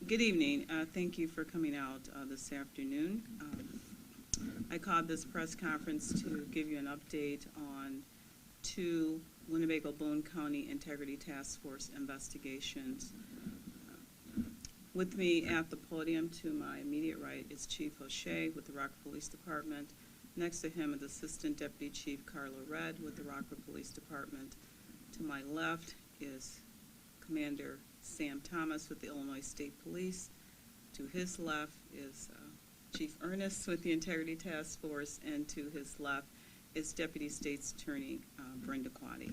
Good evening. Thank you for coming out this afternoon. I called this press conference to give you an update on two Winnebago Boone County Integrity Task Force investigations. With me at the podium to my immediate right is Chief O'Shea with the Rockford Police Department. Next to him is Assistant Deputy Chief Carla Red with the Rockford Police Department. To my left is Commander Sam Thomas with the Illinois State Police. To his left is Chief Ernest with the Integrity Task Force, and to his left is Deputy State's Attorney Brenda Quaddy.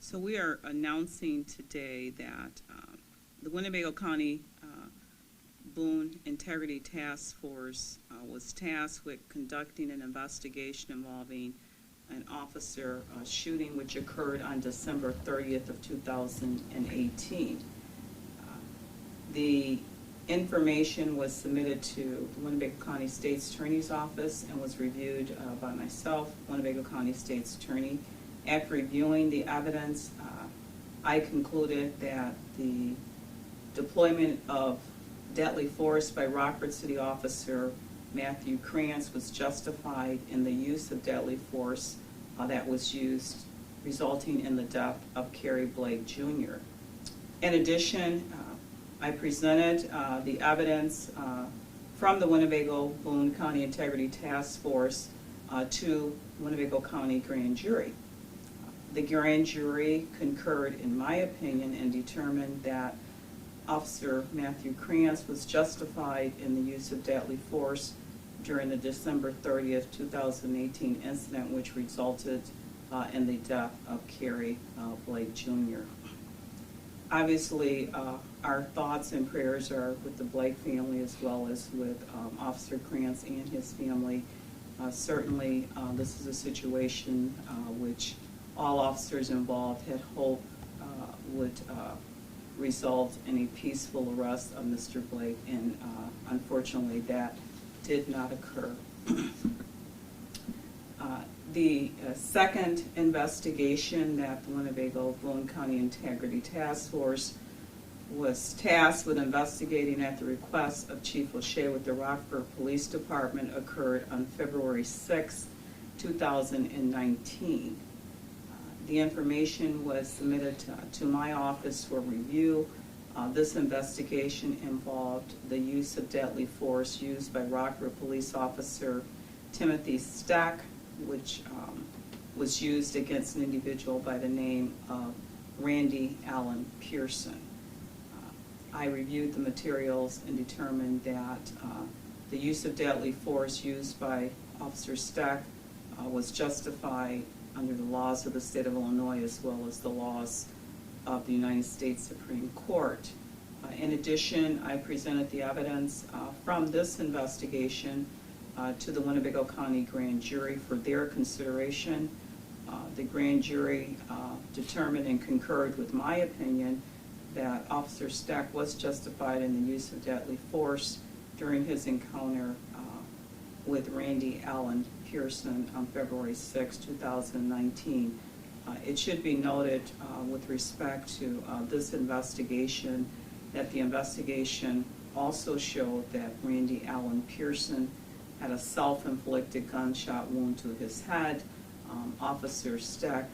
So we are announcing today that the Winnebago County Boone Integrity Task Force was tasked with conducting an investigation involving an officer shooting which occurred on December 30th of 2018. The information was submitted to the Winnebago County State's Attorney's Office and was reviewed by myself, Winnebago County State's Attorney. After reviewing the evidence, I concluded that the deployment of deadly force by Rockford City Officer Matthew Krantz was justified in the use of deadly force that was used, resulting in the death of Kerry Blake Jr. In addition, I presented the evidence from the Winnebago Boone County Integrity Task Force to Winnebago County Grand Jury. The grand jury concurred, in my opinion, and determined that Officer Matthew Krantz was justified in the use of deadly force during the December 30th, 2018 incident, which resulted in the death of Kerry Blake Jr. Obviously, our thoughts and prayers are with the Blake family as well as with Officer Krantz and his family. Certainly, this is a situation which all officers involved had hoped would result in a peaceful arrest of Mr. Blake, and unfortunately that did not occur. The second investigation that the Winnebago Boone County Integrity Task Force was tasked with investigating at the request of Chief O'Shea with the Rockford Police Department occurred on February 6, 2019. The information was submitted to my office for review. This investigation involved the use of deadly force used by Rockford Police Officer Timothy Stack, which was used against an individual by the name of Randy Allen Pearson. I reviewed the materials and determined that the use of deadly force used by Officer Stack was justified under the laws of the state of Illinois as well as the laws of the United States Supreme Court. In addition, I presented the evidence from this investigation to the Winnebago County Grand Jury for their consideration. The grand jury determined and concurred with my opinion that Officer Stack was justified in the use of deadly force during his encounter with Randy Allen Pearson on February 6, 2019. It should be noted with respect to this investigation that the investigation also showed that Randy Allen Pearson had a self-inflicted gunshot wound to his head. Officer Stack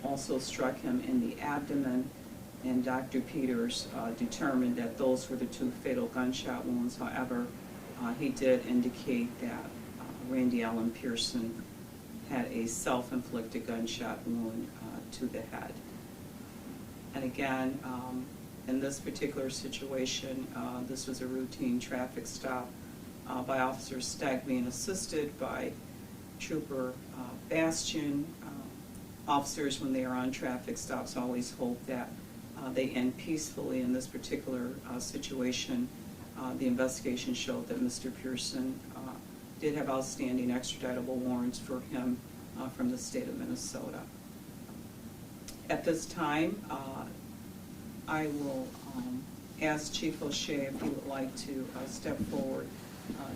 also struck him in the abdomen, and Dr. Peters determined that those were the two fatal gunshot wounds. However, he did indicate that Randy Allen Pearson had a self-inflicted gunshot wound to the head. And again, in this particular situation, this was a routine traffic stop by Officer Stack being assisted by Trooper Bastian. Officers, when they are on traffic stops, always hope that they end peacefully. In this particular situation, the investigation showed that Mr. Pearson did have outstanding extraditable warrants for him from the state of Minnesota. At this time, I will ask Chief O'Shea if he would like to step forward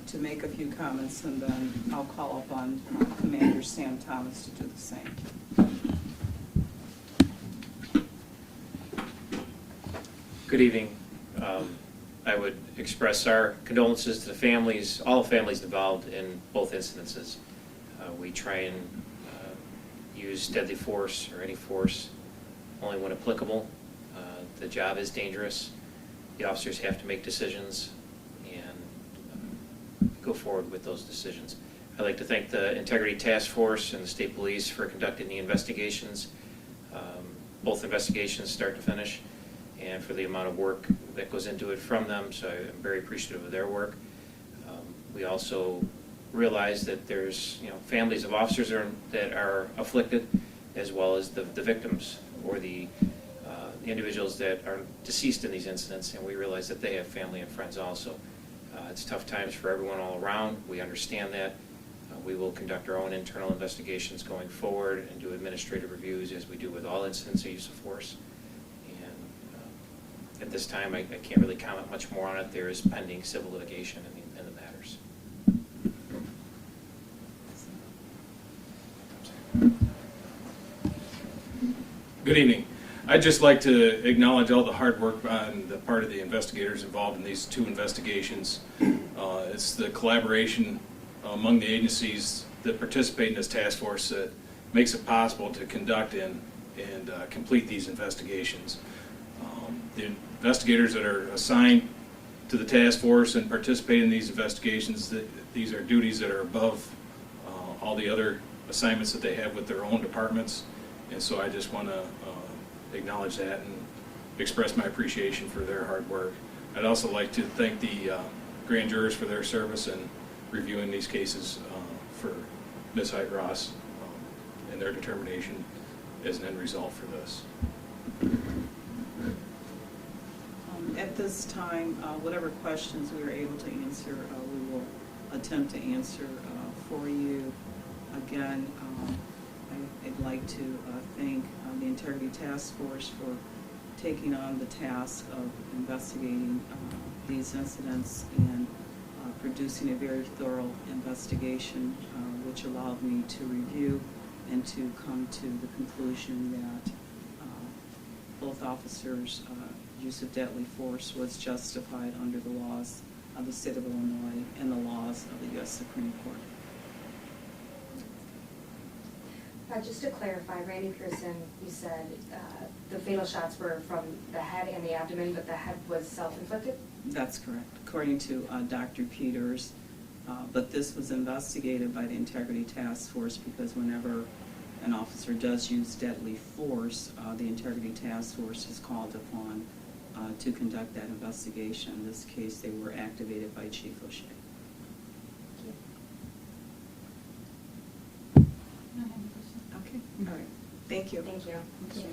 to make a few comments, and then I'll call upon Commander Sam Thomas to do the same. Good evening. I would express our condolences to the families, all families involved in both incidences. We try and use deadly force or any force only when applicable. The job is dangerous. The officers have to make decisions and go forward with those decisions. I'd like to thank the Integrity Task Force and the State Police for conducting the investigations, both investigations start to finish, and for the amount of work that goes into it from them, so I'm very appreciative of their work. We also realize that there's families of officers that are afflicted, as well as the victims or the individuals that are deceased in these incidents, and we realize that they have family and friends also. It's tough times for everyone all around. We understand that. We will conduct our own internal investigations going forward and do administrative reviews as we do with all incidents of use of force. And at this time, I can't really comment much more on it. There is pending civil litigation in the matters. Good evening. I'd just like to acknowledge all the hard work on the part of the investigators involved in these two investigations. It's the collaboration among the agencies that participate in this task force that makes it possible to conduct and complete these investigations. The investigators that are assigned to the task force and participate in these investigations, these are duties that are above all the other assignments that they have with their own departments, and so I just want to acknowledge that and express my appreciation for their hard work. I'd also like to thank the grand jurors for their service in reviewing these cases for Ms. Hite Ross and their determination as an end result for this. At this time, whatever questions we are able to answer, we will attempt to answer for you. Again, I'd like to thank the Integrity Task Force for taking on the task of investigating these incidents and producing a very thorough investigation, which allowed me to review and to come to the conclusion that both officers' use of deadly force was justified under the laws of the state of Illinois and the laws of the U.S. Supreme Court. Just to clarify, Randy Pearson, you said the fatal shots were from the head and the abdomen, but the head was self-inflicted? That's correct, according to Dr. Peters. But this was investigated by the Integrity Task Force because whenever an officer does use deadly force, the Integrity Task Force is called upon to conduct that investigation. In this case, they were activated by Chief O'Shea. Okay, all right. Thank you. Thank you. Okay.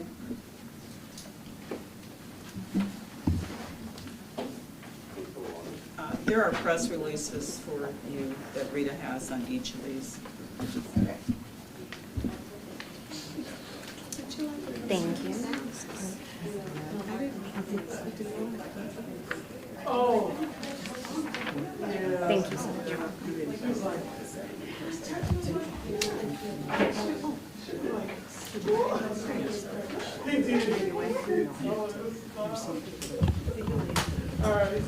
There are press releases for you that Rita has on each of these. Thank you. Oh. Thank you so much. All right.